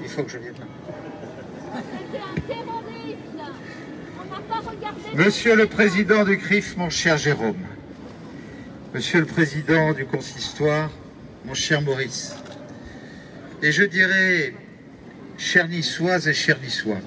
Il faut que je vienne. Monsieur le Président du CRIF, mon cher Jérôme, Monsieur le Président du Consistoire, mon cher Maurice, et je dirais, chers Niçoises et chers Niçois,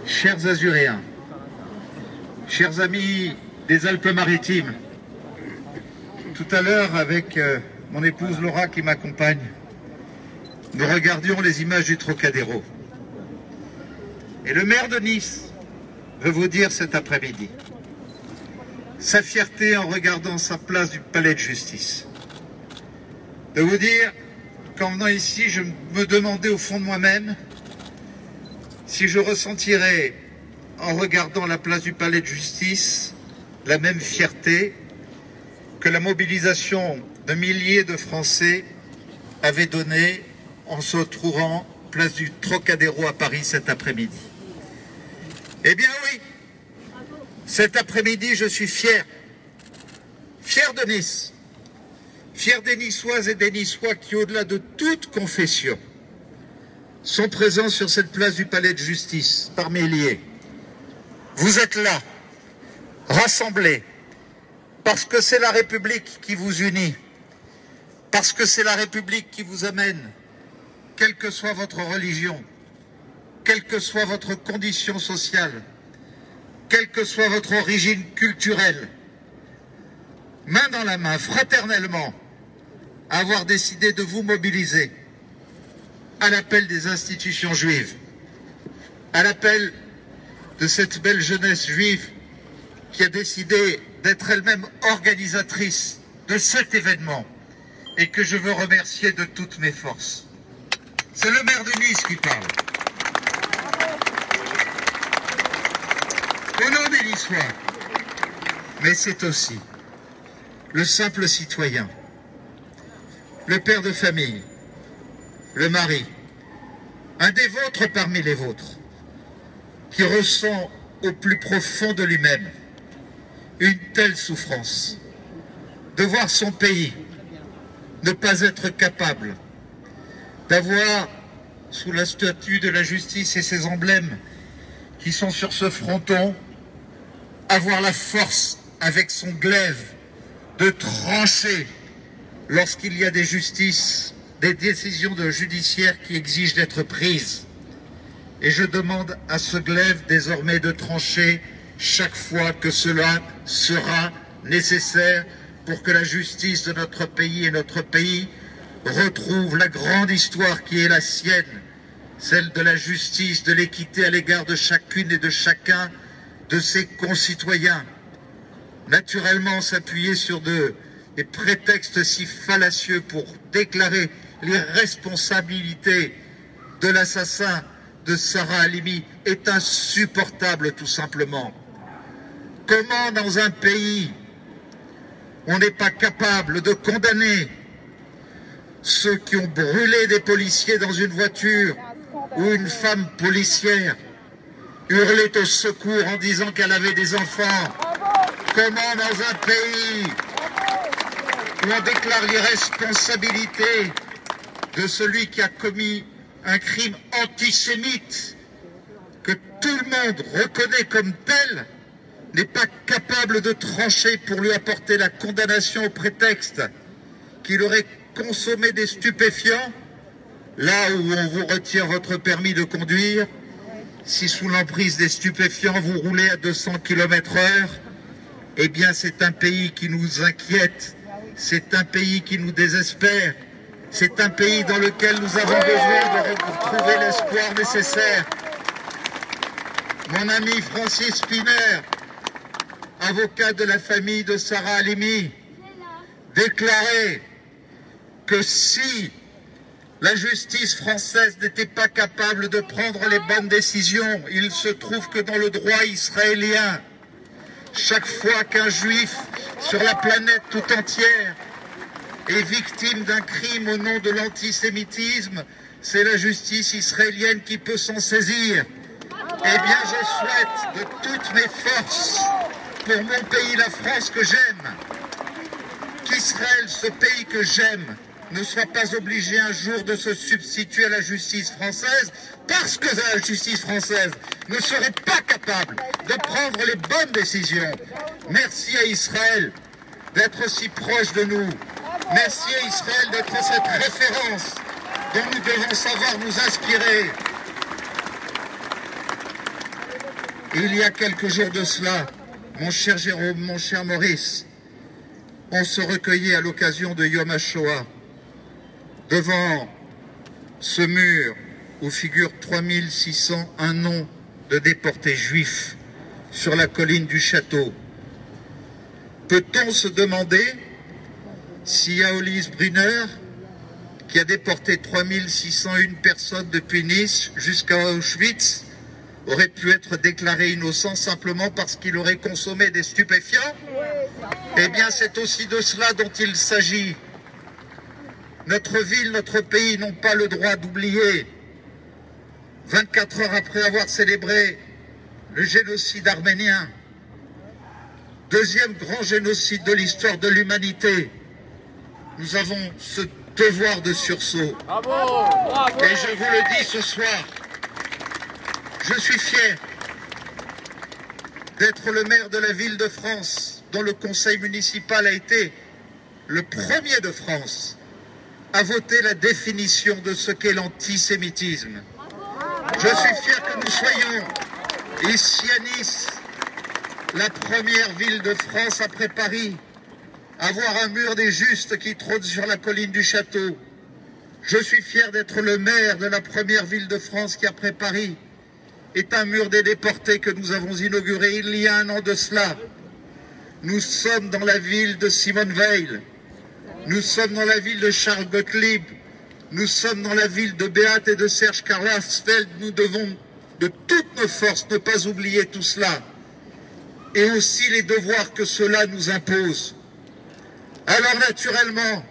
chers Azuréens, chers amis des Alpes-Maritimes, tout à l'heure avec mon épouse Laura qui m'accompagne, nous regardions les images du Trocadéro. Et le maire de Nice veut vous dire cet après-midi sa fierté en regardant sa place du palais de justice. De vous dire qu'en venant ici, je me demandais au fond de moi-même si je ressentirais, en regardant la place du palais de justice, la même fierté que la mobilisation de milliers de Français avait donnée en se trouvant place du Trocadéro à Paris cet après-midi. Eh bien oui, cet après-midi, je suis fier. Fier de Nice. Fier des Niçoises et des Niçois qui, au-delà de toute confession, sont présents sur cette place du palais de justice, par milliers. Vous êtes là, rassemblés, parce que c'est la République qui vous unit, parce que c'est la République qui vous amène, quelle que soit votre religion, quelle que soit votre condition sociale, quelle que soit votre origine culturelle, main dans la main, fraternellement, avoir décidé de vous mobiliser à l'appel des institutions juives, à l'appel de cette belle jeunesse juive qui a décidé d'être elle-même organisatrice de cet événement et que je veux remercier de toutes mes forces. C'est le maire de Nice qui parle. Au nom des Niçois, mais c'est aussi le simple citoyen, le père de famille, le mari, un des vôtres parmi les vôtres, qui ressent au plus profond de lui-même une telle souffrance de voir son pays ne pas être capable d'avoir, sous la statue de la justice et ses emblèmes qui sont sur ce fronton, avoir la force avec son glaive de trancher lorsqu'il y a des justices, des décisions judiciaires qui exigent d'être prises. Et je demande à ce glaive désormais de trancher chaque fois que cela sera nécessaire pour que la justice de notre pays et notre pays retrouve la grande histoire qui est la sienne, celle de la justice, de l'équité à l'égard de chacune et de chacun de ses concitoyens. Naturellement, s'appuyer sur des prétextes si fallacieux pour déclarer l'irresponsabilité de l'assassin de Sarah Halimi est insupportable tout simplement. Comment dans un pays on n'est pas capable de condamner ceux qui ont brûlé des policiers dans une voiture ou une femme policière hurlait au secours en disant qu'elle avait des enfants? Comment dans un pays où on déclare l'irresponsabilité de celui qui a commis un crime antisémite que tout le monde reconnaît comme tel, n'est pas capable de trancher pour lui apporter la condamnation au prétexte qu'il aurait consommé des stupéfiants, là où on vous retire votre permis de conduire, si sous l'emprise des stupéfiants vous roulez à 200 km/h, eh bien c'est un pays qui nous inquiète, c'est un pays qui nous désespère, c'est un pays dans lequel nous avons besoin de retrouver l'espoir nécessaire. Mon ami Francis Spinner, avocat de la famille de Sarah Halimi, déclarait que si la justice française n'était pas capable de prendre les bonnes décisions, il se trouve que dans le droit israélien, chaque fois qu'un juif sur la planète tout entière est victime d'un crime au nom de l'antisémitisme, c'est la justice israélienne qui peut s'en saisir. Eh bien, je souhaite de toutes mes forces, pour mon pays, la France que j'aime, qu'Israël, ce pays que j'aime, ne soit pas obligé un jour de se substituer à la justice française, parce que la justice française ne serait pas capable de prendre les bonnes décisions. Merci à Israël d'être aussi proche de nous. Merci à Israël d'être cette référence dont nous devons savoir nous inspirer. Il y a quelques jours de cela, mon cher Jérôme, mon cher Maurice, on se recueillait à l'occasion de Yom HaShoah devant ce mur où figurent 3601 noms de déportés juifs sur la colline du château. Peut-on se demander si Yaolis Brunner, qui a déporté 3601 personnes depuis Nice jusqu'à Auschwitz, aurait pu être déclaré innocent simplement parce qu'il aurait consommé des stupéfiants? Eh bien, c'est aussi de cela dont il s'agit. Notre ville, notre pays n'ont pas le droit d'oublier. 24 heures après avoir célébré le génocide arménien, deuxième grand génocide de l'histoire de l'humanité, nous avons ce devoir de sursaut. Bravo, bravo. Et je vous le dis ce soir, je suis fier d'être le maire de la ville de France, dont le conseil municipal a été le premier de France à voter la définition de ce qu'est l'antisémitisme. Je suis fier que nous soyons ici à Nice, la première ville de France après Paris, à voir un mur des justes qui trône sur la colline du château. Je suis fier d'être le maire de la première ville de France qui, après Paris, est un mur des déportés que nous avons inauguré il y a un an de cela. Nous sommes dans la ville de Simone Veil, nous sommes dans la ville de Charles Gottlieb, nous sommes dans la ville de Beat et de Serge Karlsfeld. Nous devons de toutes nos forces ne pas oublier tout cela, et aussi les devoirs que cela nous impose. Alors naturellement,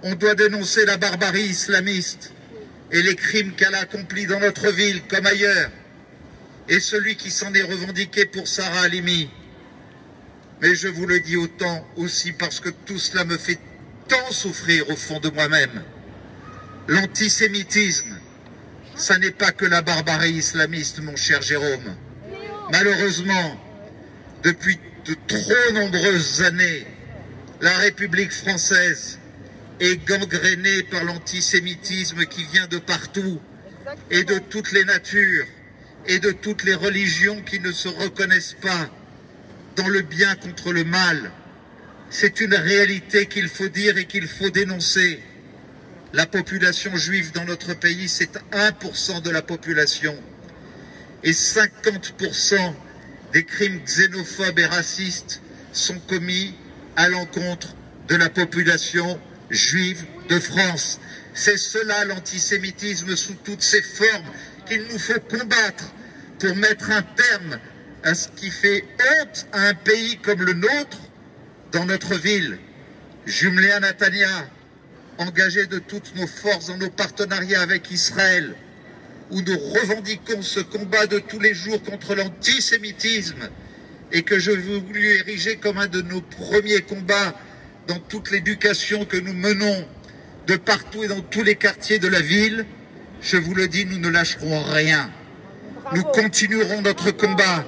on doit dénoncer la barbarie islamiste et les crimes qu'elle a accomplis dans notre ville comme ailleurs, et celui qui s'en est revendiqué pour Sarah Halimi. Mais je vous le dis autant aussi parce que tout cela me fait tant souffrir au fond de moi-même. L'antisémitisme, ça n'est pas que la barbarie islamiste, mon cher Jérôme. Malheureusement, depuis de trop nombreuses années, la République française est gangrénée par l'antisémitisme qui vient de partout, et de toutes les natures, et de toutes les religions qui ne se reconnaissent pas dans le bien contre le mal. C'est une réalité qu'il faut dire et qu'il faut dénoncer. La population juive dans notre pays, c'est 1% de la population. Et 50% des crimes xénophobes et racistes sont commis à l'encontre de la population juive de France. C'est cela l'antisémitisme sous toutes ses formes qu'il nous faut combattre pour mettre un terme à ce qui fait honte à un pays comme le nôtre dans notre ville. Jumelé à Netanya, engagé de toutes nos forces dans nos partenariats avec Israël, où nous revendiquons ce combat de tous les jours contre l'antisémitisme et que je veux voulu ériger comme un de nos premiers combats dans toute l'éducation que nous menons de partout et dans tous les quartiers de la ville. Je vous le dis, nous ne lâcherons rien. Nous continuerons notre combat.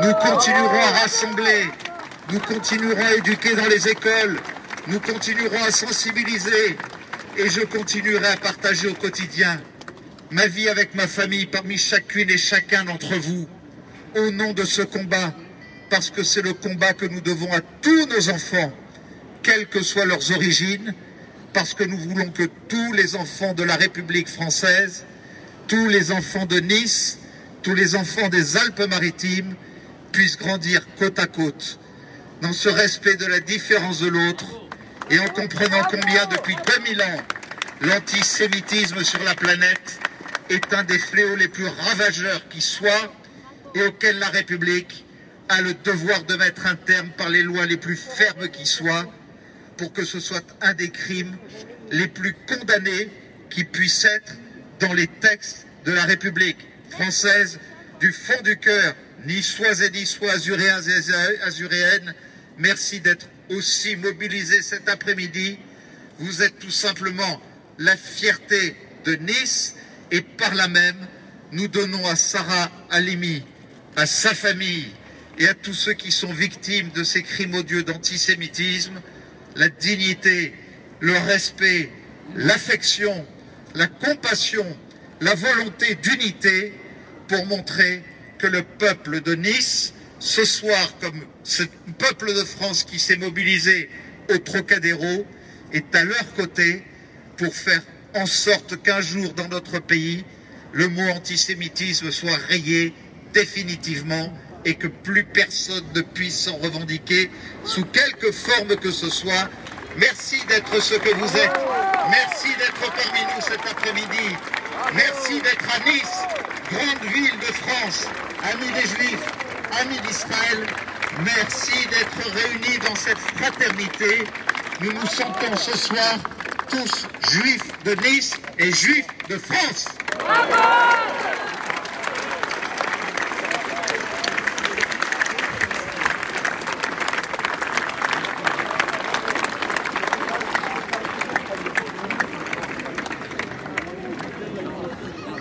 Nous continuerons à rassembler. Nous continuerons à éduquer dans les écoles. Nous continuerons à sensibiliser. Et je continuerai à partager au quotidien ma vie avec ma famille parmi chacune et chacun d'entre vous au nom de ce combat, parce que c'est le combat que nous devons à tous nos enfants, quelles que soient leurs origines, parce que nous voulons que tous les enfants de la République française, tous les enfants de Nice, tous les enfants des Alpes-Maritimes puissent grandir côte à côte, dans ce respect de la différence de l'autre, et en comprenant combien depuis 2000 ans, l'antisémitisme sur la planète est un des fléaux les plus ravageurs qui soient, et auquel la République a le devoir de mettre un terme par les lois les plus fermes qui soient, pour que ce soit un des crimes les plus condamnés qui puissent être dans les textes de la République française. Du fond du cœur, niçois et niçois, azuréens et azuréennes, merci d'être aussi mobilisés cet après-midi. Vous êtes tout simplement la fierté de Nice et par là même, nous donnons à Sarah Halimi, à sa famille et à tous ceux qui sont victimes de ces crimes odieux d'antisémitisme, la dignité, le respect, l'affection, la compassion, la volonté d'unité pour montrer que le peuple de Nice, ce soir, comme ce peuple de France qui s'est mobilisé au Trocadéro, est à leur côté pour faire en sorte qu'un jour dans notre pays, le mot antisémitisme soit rayé définitivement et que plus personne ne puisse s'en revendiquer sous quelque forme que ce soit. Merci d'être ce que vous êtes. Merci d'être parmi nous cet après-midi. Merci d'être à Nice, grande ville de France, amis des Juifs, amis d'Israël. Merci d'être réunis dans cette fraternité. Nous nous sentons ce soir tous juifs de Nice et juifs de France. Bravo!